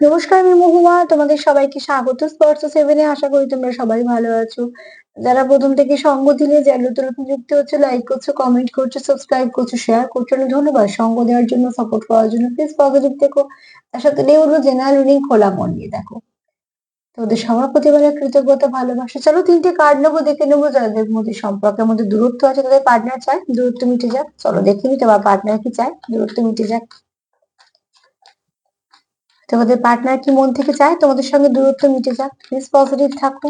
নমস্কার, আমি মহুয়া। তোমাদের সবাইকে স্বাগত স্পর্শ সেভেনে। আশা করি তোমরা সবাই ভালো আছো। যারা প্রথম থেকে সঙ্গ দিলে, যারা নতুন নতুন যুক্ত হচ্ছে, লাইক করছো, কমেন্ট করছো, সাবস্ক্রাইব করছো, শেয়ার করছো, অনেক ধন্যবাদ সঙ্গ দেওয়ার জন্য, সাপোর্ট করার জন্য। প্লিজ পজিটিভ থেকো। তার সাথে বলবো জেনারেল রিডিং খোলা মন দিয়ে দেখো। তোমাদের সবার প্রতি আমার কৃতজ্ঞতা, ভালোবাসা। চলো 3টে কার্ড নেবো, দেখে নেবো যাদের মধ্যে সম্পর্কের মধ্যে দূরত্ব আছে, তাদের পার্টনার চায় দূরত্ব মিটে যাক। চলো দেখে নি তোমার পার্টনার কি চায়, দূরত্ব মিটে যাক। তোমাদের পার্টনার কি মন থেকে চায় তোমাদের সঙ্গে দূরত্ব মিটে যাক? প্লিজ পজিটিভ থাকো।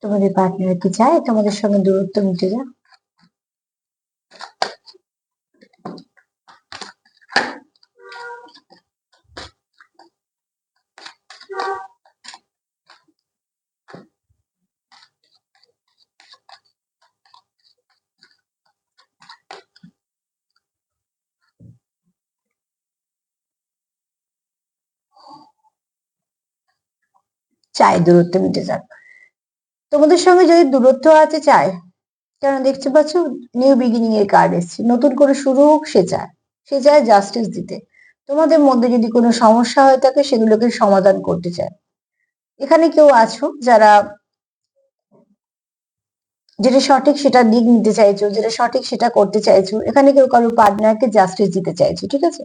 তোমাদের পার্টনার কি চায় তোমাদের সঙ্গে দূরত্ব মিটে যাক? চায় দূরত্ব মিটে যাক। তোমাদের সঙ্গে যদি দূরত্ব আছে চায়, কারণ দেখতে পাচ্ছ নিউ বিগিনিং এর কার্ড এসছে, নতুন করে শুরু হোক সে চায়। সে চায় জাস্টিস দিতে। তোমাদের মধ্যে যদি কোনো সমস্যা হয়ে থাকে সেগুলোকে সমাধান করতে চায়। এখানে কেউ আছো যারা যেটা সঠিক সেটা দিক নিতে চাইছো, যেটা সঠিক সেটা করতে চাইছো। এখানে কেউ কারোর পার্টনারকে জাস্টিস দিতে চাইছো, ঠিক আছে?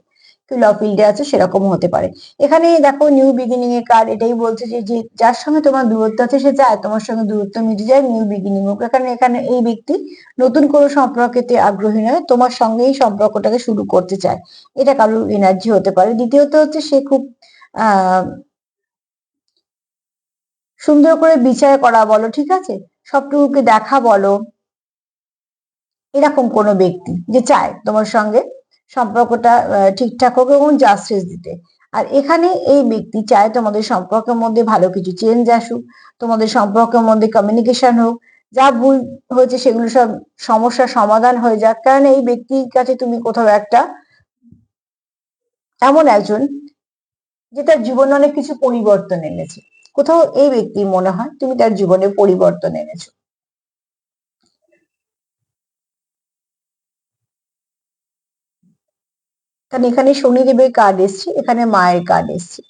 কেউ ল ফিল্ডে আছে, সেরকম হতে পারে। এখানে দেখো নিউ বিগিনিং এর কার্ড এটাই বলছে যে যার সঙ্গে তোমার দূরত্ব আছে সে চায় তোমার সঙ্গে দূরত্ব মিটে যায়, নিউ বিগিনিং হোক। এখানে এখানে এই ব্যক্তি নতুন কোনো সম্পর্কেতে আগ্রহী নয়, তোমার সঙ্গে এই সম্পর্কটাকে শুরু করতে চায়। এটা কারোর এনার্জি হতে পারে। দ্বিতীয়ত হচ্ছে সে খুব আহ সুন্দর করে বিচার করা বলো, ঠিক আছে, সবটুকুকে দেখা বলো, এরকম কোনো ব্যক্তি যে চায় তোমার সঙ্গে সম্পর্কটা ঠিকঠাক হোক এবং জাস্টিস দিতে। আর এখানে এই ব্যক্তি চায় তোমাদের সম্পর্কের মধ্যে ভালো কিছু চেঞ্জ আসুক, তোমাদের সম্পর্কের মধ্যে কমিউনিকেশন হোক, যা ভুল হয়েছে সেগুলো সব সমস্যার সমাধান হয়ে যাক। কারণ এই ব্যক্তির কাছে তুমি কোথাও একটা এমন একজন যে তার জীবনে অনেক কিছু পরিবর্তন এনেছে। কোথাও এই ব্যক্তি মনে হয় তুমি তার জীবনে পরিবর্তন এনেছো। কারণ এখানে শনিদেবের কার্ড এসছে, এখানে মায়ের কার্ড এসছে।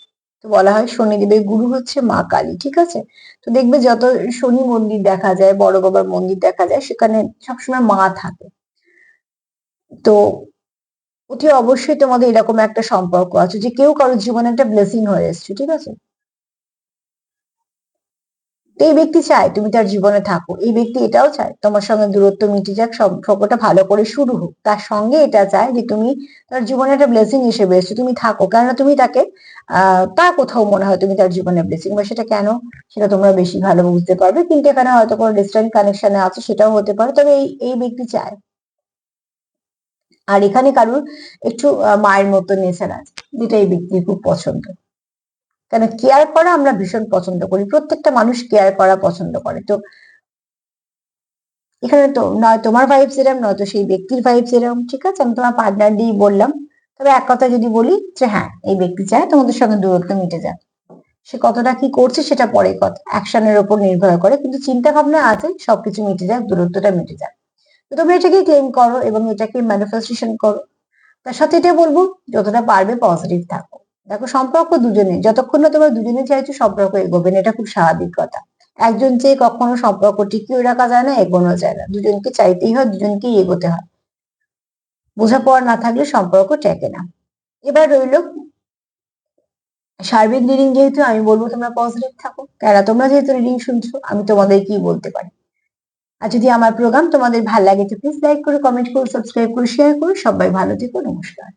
তো বলা হয় শনিদেবের গুরু হচ্ছে মা কালী, ঠিক আছে? তো দেখবে যত শনি মন্দির দেখা যায়, বড় বাবার মন্দির দেখা যায়, সেখানে সবসময় মা থাকে। তো অতি অবশ্যই তোমাদের এরকম একটা সম্পর্ক আছে যে কেউ কারোর জীবনে একটা ব্লেসিং হয়ে এসছে, ঠিক আছে? তো এই ব্যক্তি চায় তুমি তার জীবনে থাকো। এই ব্যক্তি এটাও চায় তোমার সঙ্গে দূরত্ব মিটে যাক, সম্পর্কটা ভালো করে শুরু হোক। তার সঙ্গে এটা চায় যে তুমি তার জীবনে একটা ব্লেসিং হিসেবে এসছো, তুমি থাকো। কেননা তুমি তাকে তার কোথাও মনে হয় তুমি তার জীবনে ব্লেসিং, বা সেটা কেন সেটা তোমরা বেশি ভালো বুঝতে পারবে। কিন্তু এখানে হয়তো কোনো ডিস্টেন্ট কানেকশনে আছে, সেটাও হতে পারে। তবে এই ব্যক্তি চায়। আর এখানে কারুর একটু মায়ের মতো নেচার আছে, যেটা এই ব্যক্তির খুব পছন্দ। কেন কেয়ার করা আমরা ভীষণ পছন্দ করি, প্রত্যেকটা মানুষ কেয়ার করা পছন্দ করে। তো এখানে তো নয় তোমার ভাইবস এরম, নয়তো সেই ব্যক্তির ভাইবস এরম, ঠিক আছে? আমি তোমার পার্টনার দিয়েই বললাম। তবে এক কথা যদি বলি যে হ্যাঁ, এই ব্যক্তি চায় তোমাদের সঙ্গে দূরত্ব মিটে যাক। সে কতটা কি করছে সেটা পরে কথা, অ্যাকশনের উপর নির্ভর করে। কিন্তু চিন্তা ভাবনা আছে সবকিছু মিটে যাক, দূরত্বটা মিটে যাক। তো তোমরা এটাকে ক্লেম করো এবং এটাকে ম্যানিফেস্টেশন করো। তার সাথে এটা বলবো যতটা পারবে পজিটিভ থাকো। দেখো সম্পর্ক দুজনে, যতক্ষণ না তোমরা দুজনে চাইছো সম্পর্ক এগোবে না, এটা খুব স্বাভাবিক কথা। একজন চেয়ে কখনো সম্পর্ক টিকিয়ে রাখা যায় না, এগোনো যায় না। দুজনকে চাইতেই হয়, দুজনকেই এগোতে হয়। বোঝাপড়া না থাকলে সম্পর্ক টেকে না। এবার রইল সার্বিক রিডিং, যেহেতু আমি বলবো তোমরা পজিটিভ থাকো। কেননা তোমরা যেহেতু রিডিং শুনছো, আমি তোমাদের কি বলতে পারি। আর যদি আমার প্রোগ্রাম তোমাদের ভালো লাগে তো প্লিজ লাইক করো, কমেন্ট করো, সাবস্ক্রাইব করো, শেয়ার করো। সবাই ভালো থেকো, নমস্কার।